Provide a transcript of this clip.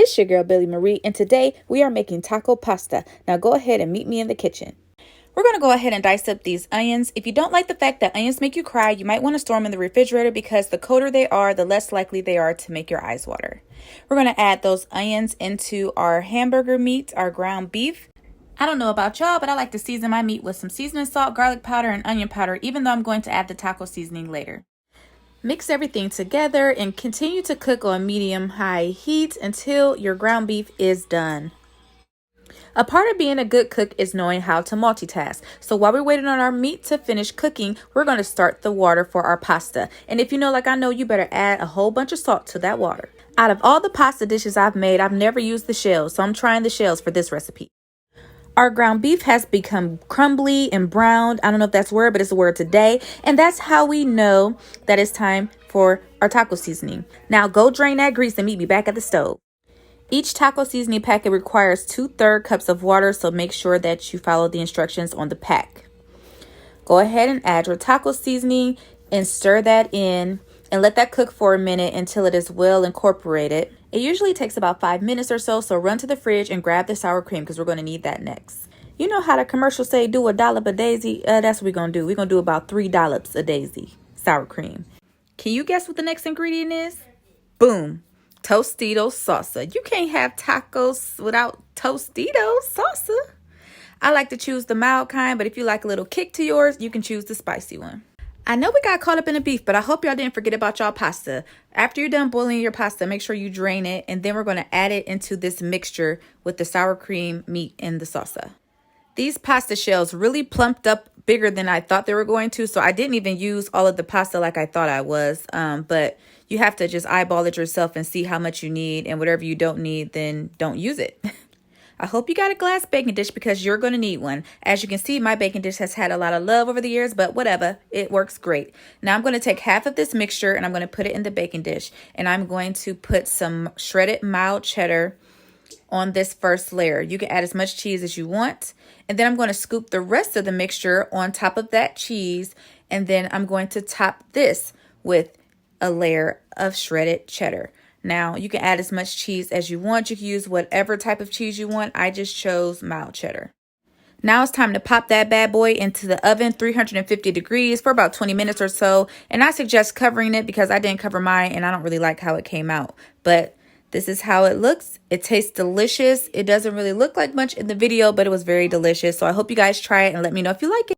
It's your girl Billy Marie, and today we are making taco pasta. Now go ahead and meet me in the kitchen. We're going to go ahead and dice up these onions. If you don't like the fact that onions make you cry, you might want to store them in the refrigerator because the colder they are, the less likely they are to make your eyes water. We're going to add those onions into our hamburger meat, our ground beef. I don't know about y'all, but I like to season my meat with some seasoning salt, garlic powder, and onion powder, even though I'm going to add the taco seasoning later. Mix everything together and continue to cook on medium-high heat until your ground beef is done. A part of being a good cook is knowing how to multitask. So while we're waiting on our meat to finish cooking, we're going to start the water for our pasta. And if you know like I know, you better add a whole bunch of salt to that water. Out of all the pasta dishes I've made, I've never used the shells, so I'm trying the shells for this recipe. Our ground beef has become crumbly and browned. I don't know if that's a word, but it's a word today. And that's how we know that it's time for our taco seasoning. Now go drain that grease and meet me back at the stove. Each taco seasoning packet requires 2/3 cups of water, so make sure that you follow the instructions on the pack. Go ahead and add your taco seasoning and stir that in and let that cook for a minute until it is well incorporated. It usually takes about 5 minutes or so run to the fridge and grab the sour cream because we're going to need that next. You know how the commercials say do a dollop a daisy? That's what we're going to do. We're going to do about 3 dollops a daisy sour cream. Can you guess what the next ingredient is? Boom. Tostitos salsa. You can't have tacos without Tostitos salsa. I like to choose the mild kind, but if you like a little kick to yours, you can choose the spicy one. I know we got caught up in the beef, but I hope y'all didn't forget about y'all pasta. After you're done boiling your pasta, make sure you drain it, and then we're going to add it into this mixture with the sour cream, meat, and the salsa. These pasta shells really plumped up bigger than I thought they were going to, so I didn't even use all of the pasta like I thought I was, but you have to just eyeball it yourself and see how much you need, and whatever you don't need, then don't use it. I hope you got a glass baking dish because you're going to need one. As you can see, my baking dish has had a lot of love over the years, but whatever, it works great. Now I'm going to take half of this mixture and I'm going to put it in the baking dish, and I'm going to put some shredded mild cheddar on this first layer. You can add as much cheese as you want, and then I'm going to scoop the rest of the mixture on top of that cheese, and then I'm going to top this with a layer of shredded cheddar. Now, you can add as much cheese as you want. You can use whatever type of cheese you want. I just chose mild cheddar. Now it's time to pop that bad boy into the oven, 350 degrees for about 20 minutes or so. And I suggest covering it because I didn't cover mine and I don't really like how it came out. But this is how it looks. It tastes delicious. It doesn't really look like much in the video, but it was very delicious. So I hope you guys try it and let me know if you like it.